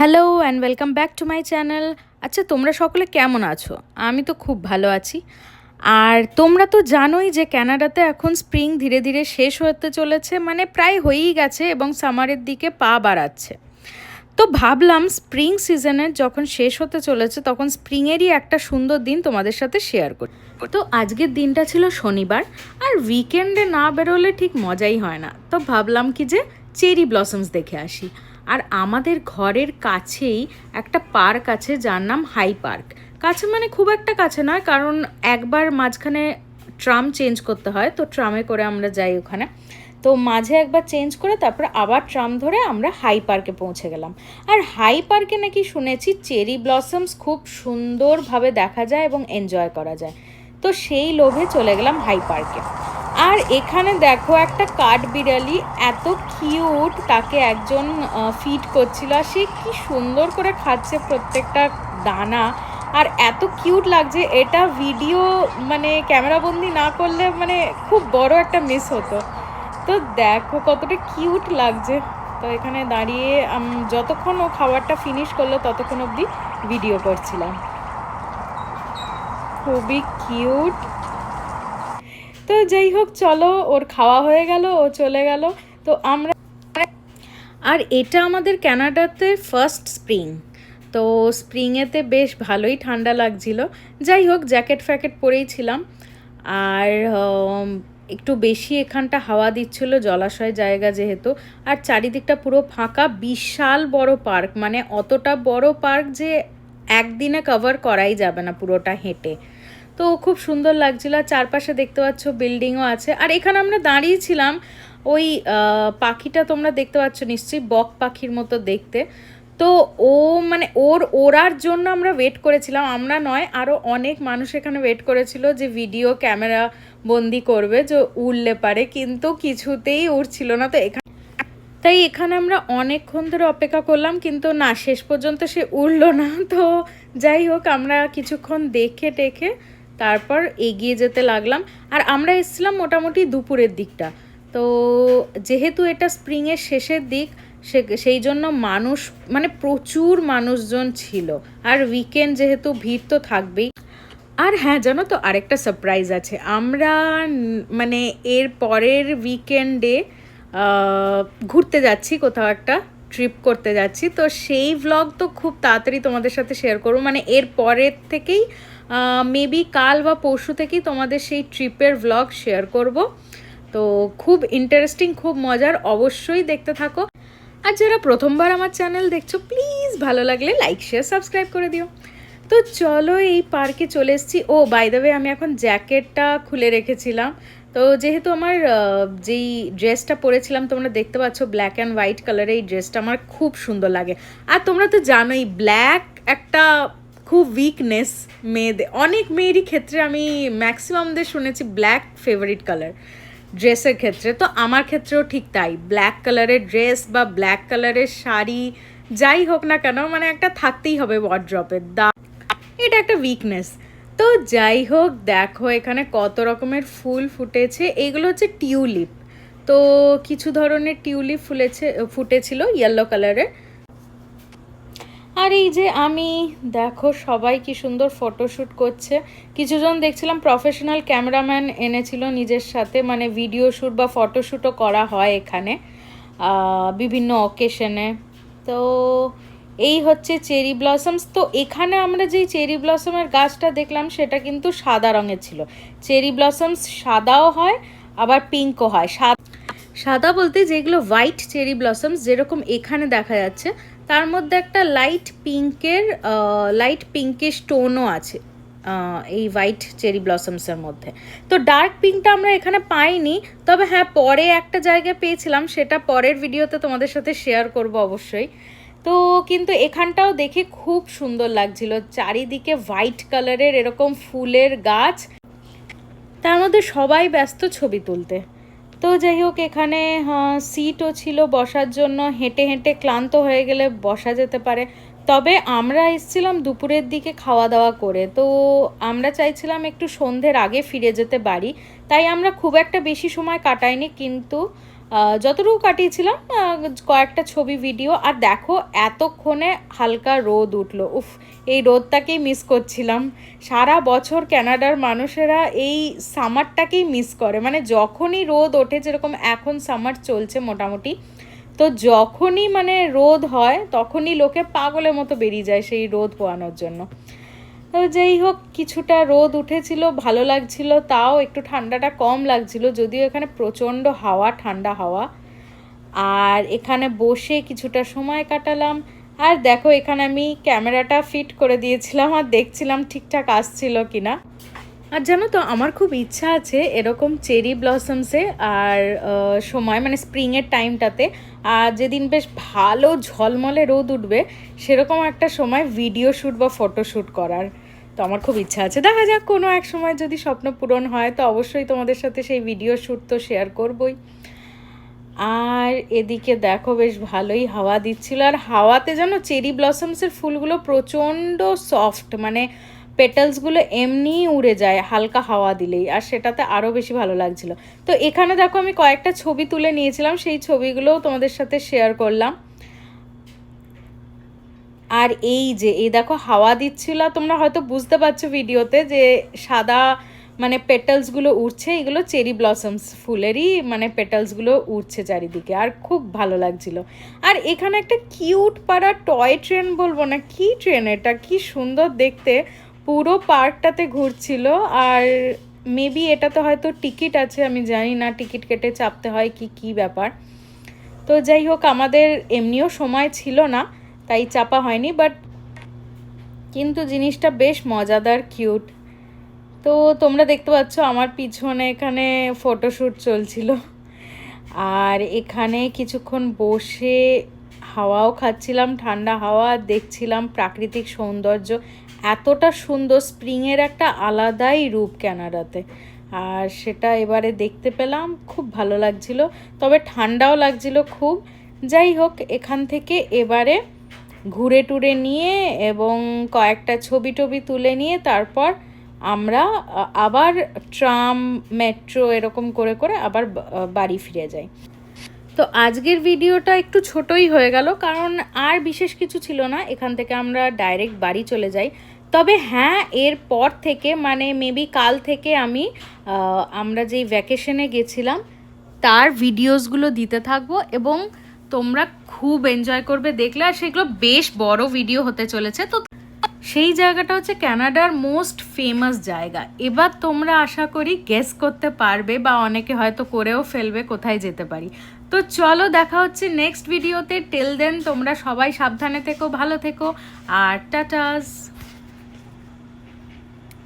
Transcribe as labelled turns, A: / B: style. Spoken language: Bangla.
A: Hello and welcome back to my channel. আচ্ছা, তোমরা সকলে কেমন আছো? আমি তো খুব ভালো আছি। আর তোমরা তো জানোই যে কানাডাতে এখন স্প্রিং ধীরে ধীরে শেষ হতে চলেছে, মানে প্রায় হয়েই গেছে এবং সামারের দিকে পা বাড়াচ্ছে। তো ভাবলাম স্প্রিং সিজনের যখন শেষ হতে চলেছে তখন স্প্রিংয়েরই একটা সুন্দর দিন তোমাদের সাথে শেয়ার করি। তো আজকের দিনটা ছিল শনিবার, আর উইকেন্ডে না বেরোলে ঠিক মজাই হয় না। তো ভাবলাম কি যে চেরি ব্লসমস দেখে আসি। আর আমাদের ঘরের কাছেই একটা পার্ক আছে যার নাম হাই পার্ক। কাছে মানে খুব একটা কাছে নয়, কারণ একবার মাঝখানে ট্রাম চেঞ্জ করতে হয়, তো ট্রামে করে আমরা যাই ওখানে। তো মাঝে একবার চেঞ্জ করে তারপর আবার ট্রাম ধরে আমরা হাই পার্কে পৌঁছে গেলাম। আর হাই পার্কে নাকি শুনেছি চেরি ব্লসমস খুব সুন্দরভাবে দেখা যায় এবং এনজয় করা যায়। তো সেই লোভে চলে গেলাম হাই পার্কে। আর এখানে দেখো একটা কাঠবিড়ালি, এত কিউট, তাকে একজন ফিড করছিল, আর সে কি সুন্দর করে খাচ্ছে প্রত্যেকটা দানা। আর এত কিউট লাগছে, এটা ভিডিও মানে ক্যামেরাবন্দি না করলে মানে খুব বড় একটা মিস হতো। তো দেখো কতটা কিউট লাগছে। তো এখানে দাঁড়িয়ে যতক্ষণ ও খাবারটা ফিনিশ করলো ততক্ষণ অবধি ভিডিও করছিলাম। খুবই কিউট। তো যাই হোক, চলো, ওর খাওয়া হয়ে গেল, ও চলে গেল। তো আমরা, আর এটা আমাদের কানাডাতে ফার্স্ট স্প্রিং। তো স্প্রিংয়েতে বেশ ভালোই ঠান্ডা লাগছিল। যাই হোক, জ্যাকেট ফ্যাকেট পরেই ছিলাম। আর একটু বেশি এখানটা হাওয়া দিচ্ছিল, জলাশয় জায়গা যেহেতু। আর চারিদিকটা পুরো ফাঁকা, বিশাল বড় পার্ক, মানে অতটা বড় পার্ক যে একদিনে কভার করাই যাবে না পুরোটা হেঁটে। তো খুব সুন্দর লাগছিল। চারপাশে দেখতে পাচ্ছ বিল্ডিংও আছে। আর এখানে আমরা দাঁড়িয়েছিলাম, ওই পাখিটা তোমরা দেখতে পাচ্ছ নিশ্চয়ই, বক পাখির মতো দেখতে। তো ও মানে ওরার জন্য আমরা ওয়েট করেছিলাম, আমরা নয়, আরও অনেক মানুষ এখানে ওয়েট করেছিল যে ভিডিও ক্যামেরা বন্দি করবে, যে উড়লে পারে, কিন্তু কিছুতেই উড়ছিল না। তো তাই এখানে আমরা অনেকক্ষণ ধরে অপেক্ষা করলাম, কিন্তু না, শেষ পর্যন্ত সে উড়লো না। তো যাই হোক, আমরা কিছুক্ষণ দেখে টেখে তারপর এগিয়ে যেতে লাগলাম। আর আমরা এসেছিলাম মোটামুটি দুপুরের দিকটা। তো যেহেতু এটা স্প্রিংয়ের শেষের দিক, সেই জন্য মানুষ মানে প্রচুর মানুষজন ছিল। আর উইকেন্ড যেহেতু ভিড় তো থাকবেই। আর হ্যাঁ, জানো তো আরেকটা সারপ্রাইজ আছে। আমরা মানে এর পরের উইকেন্ডে ঘুরতে যাচ্ছি, কোথাও একটা ট্রিপ করতে যাচ্ছি। তো সেই ভ্লগ তো খুব তাড়াতাড়ি তোমাদের সাথে শেয়ার করবো, মানে এর পরের থেকেই মেবি কাল বা পরশু থেকেই তোমাদের সেই ট্রিপের ভ্লগ শেয়ার করব। তো খুব ইন্টারেস্টিং, খুব মজার, অবশ্যই দেখতে থাকো। আর যারা প্রথমবার আমার চ্যানেল দেখছো, প্লিজ ভালো লাগলে লাইক শেয়ার সাবস্ক্রাইব করে দিও। তো চলো, এই পার্কে চলে এসেছি। ও বাই দ্য ওয়ে, আমি এখন জ্যাকেটটা খুলে রেখেছিলাম। তো যেহেতু আমার যেই ড্রেসটা পরেছিলাম তোমরা দেখতে পাচ্ছ, ব্ল্যাক অ্যান্ড হোয়াইট কালারের, এই ড্রেসটা আমার খুব সুন্দর লাগে। আর তোমরা তো জানোই ব্ল্যাক একটা খুব উইকনেস মেয়েদের, অনেক মেয়েরই ক্ষেত্রে, আমি ম্যাক্সিমামদের শুনেছি ব্ল্যাক ফেভারিট কালার ড্রেসের ক্ষেত্রে। তো আমার ক্ষেত্রেও ঠিক তাই, ব্ল্যাক কালারের ড্রেস বা ব্ল্যাক কালারের শাড়ি যাই হোক না কেন, মানে একটা থাকতেই হবে ওয়ার্ড্রপে, এটা একটা উইকনেস। তো যাই হোক, দেখো এখানে কত রকমের ফুল ফুটেছে। এইগুলো হচ্ছে টিউলিপ। তো কিছু ধরনের টিউলিপ ফুটেছিল ইয়েলো কালারের। আর এই যে আমি, দেখো সবাই কি সুন্দর ফটোশ্যুট করছে। কিছুজন দেখছিলাম প্রফেশনাল ক্যামেরাম্যান এনেছিল নিজের সাথে, মানে ভিডিও শ্যুট বা ফটোশ্যুটও করা হয় এখানে বিভিন্ন অকেশনে। তো এই হচ্ছে চেরি ব্লসমস। তো এখানে আমরা যেই চেরি ব্লসমের গাছটা দেখলাম সেটা কিন্তু সাদা রঙের ছিল। চেরি ব্লসমস সাদাও হয়, আবার পিঙ্কও হয়। সাদা বলতে যেগুলো হোয়াইট চেরি ব্লসমস যেরকম এখানে দেখা যাচ্ছে, তার মধ্যে একটা লাইট পিঙ্কের টোনও আছে এই হোয়াইট চেরি ব্লসমসের মধ্যে। তো ডার্ক পিঙ্কটা আমরা এখানে পাইনি, তবে হ্যাঁ পরে একটা জায়গায় পেয়েছিলাম, সেটা পরের ভিডিওতে তোমাদের সাথে শেয়ার করব অবশ্যই। তো কিন্তু এখানটাও দেখে খুব সুন্দর লাগছিল, চারিদিকে হোয়াইট কালারের এরকম ফুলের গাছ, তার মধ্যে সবাই ব্যস্ত ছবি তুলতে। তো যাই হোক, এখানে সিটও ছিল বসার জন্য, হেঁটে হেঁটে ক্লান্ত হয়ে গেলে বসা যেতে পারে। তবে আমরা এসেছিলাম দুপুরের দিকে খাওয়া দাওয়া করে, তো আমরা চাইছিলাম একটু সন্ধ্যের আগে ফিরে যেতে বাড়ি, তাই আমরা খুব একটা বেশি সময় কাটাইনি। কিন্তু যতটুকু কাটিয়েছিলাম কয়েকটা ছবি ভিডিও। আর দেখো এতক্ষণে হালকা রোদ উঠলো, উফ এই রোদটাকেই মিস করছিলাম। সারা বছর কানাডার মানুষেরা এই সামারটাকেই মিস করে, মানে যখনই রোদ ওঠে, যেরকম এখন সামার চলছে মোটামুটি, তো যখনই মানে রোদ হয় তখনই লোকে পাগলের মতো বেরিয়ে যায় সেই রোদ পোয়ানোর জন্য। তো যাই হোক, কিছুটা রোদ উঠেছিল, ভালো লাগছিল, তাও একটু ঠান্ডাটা কম লাগছিল, যদিও এখানে প্রচণ্ড হাওয়া, ঠান্ডা হাওয়া। আর এখানে বসে কিছুটা সময় কাটালাম। আর দেখো এখানে আমি ক্যামেরাটা ফিট করে দিয়েছিলাম আর দেখছিলাম ঠিকঠাক আসছিল কিনা। আর জানো তো আমার খুব ইচ্ছা আছে এরকম চেরি ব্লসমসে আর সময় মানে স্প্রিংয়ের টাইমটাতে, আর যেদিন বেশ ভালো ঝলমলে রোদ উঠবে সেরকম একটা সময় ভিডিও শ্যুট বা ফটোশ্যুট করার। তো আমার খুব ইচ্ছা আছে, দেখা যাক কোনো এক সময় যদি স্বপ্ন পূরণ হয় তো অবশ্যই তোমাদের সাথে সেই ভিডিও শ্যুট তো শেয়ার করবই। আর এদিকে দেখো বেশ ভালোই হাওয়া দিচ্ছিল, আর হাওয়াতে যেন চেরি ব্লসমসের ফুলগুলো প্রচণ্ড সফট, মানে পেটালসগুলো এমনিই উড়ে যায় হালকা হাওয়া দিলেই, আর সেটাতে আরও বেশি ভালো লাগছিল। তো এখানে দেখো আমি কয়েকটা ছবি তুলে নিয়েছিলাম, সেই ছবিগুলোও তোমাদের সাথে শেয়ার করলাম। আর এই দেখো হাওয়া দিচ্ছিল, তোমরা হয়তো বুঝতে পারছো ভিডিওতে যে সাদা মানে পেটালসগুলো উড়ছে, এগুলো চেরি ব্লসমস ফুলেরই মানে পেটালসগুলো উড়ছে চারিদিকে, আর খুব ভালো লাগছিল। আর এখানে একটা কিউট পাড়া টয় ট্রেন বলবো না, কি ট্রেন এটা, কি সুন্দর দেখতে, পুরো পার্কটাতে ঘুরছিল। আর মেবি এটাতে হয়তো টিকিট আছে, আমি জানি না টিকিট কেটে চাপতে হয় কি কি ব্যাপার। তো যাই হোক, আমাদের এমনিও সময় ছিল না তাই চাপা হয়নি, বাট কিন্তু জিনিসটা বেশ মজাদার, কিউট। তো তোমরা দেখতে পাচ্ছ আমার পিছনে এখানে ফটোশ্যুট চলছিল, আর এখানে কিছুক্ষণ বসে হাওয়াও খাচ্ছিলাম, ঠান্ডা হাওয়া, দেখছিলাম প্রাকৃতিক সৌন্দর্য। এতটা সুন্দর, স্প্রিংয়ের একটা আলাদাই রূপ কানাডাতে, আর সেটা এবারে দেখতে পেলাম, খুব ভালো লাগছিল, তবে ঠান্ডাও লাগছিল খুব। যাই হোক, এখান থেকে এবারে ঘুরে টুরে নিয়ে এবং কয়েকটা ছবি টবি তুলে নিয়ে তারপর আমরা আবার ট্রাম, মেট্রো এরকম করে করে আবার বাড়ি ফিরে যাই। তো আজকের ভিডিওটা একটু ছোটই হয়ে গেল, কারণ আর বিশেষ কিছু ছিল না, এখান থেকে আমরা ডাইরেক্ট বাড়ি চলে যাই। তবে হ্যাঁ, এরপর থেকে মানে মেবি কাল থেকে আমি আমরা যেই ভ্যাকেশনে গেছিলাম তার ভিডিওসগুলো দিতে থাকবো, এবং তোমরা খুব এনজয় করবে দেখলে, আর সেগুলো বেশ বড় ভিডিও হতে চলেছে। তো সেই জায়গাটা হচ্ছে কানাডার মোস্ট ফেমাস জায়গা। এবার তোমরা আশা করি গেস করতে পারবে, বা অনেকে হয়তো করেও ফেলবে কোথায় যেতে পারি। তো চলো দেখা হচ্ছে নেক্সট ভিডিওতে। টিল দেন তোমরা সবাই সাবধানে থেকো, ভালো থেকো, আর টাটাস।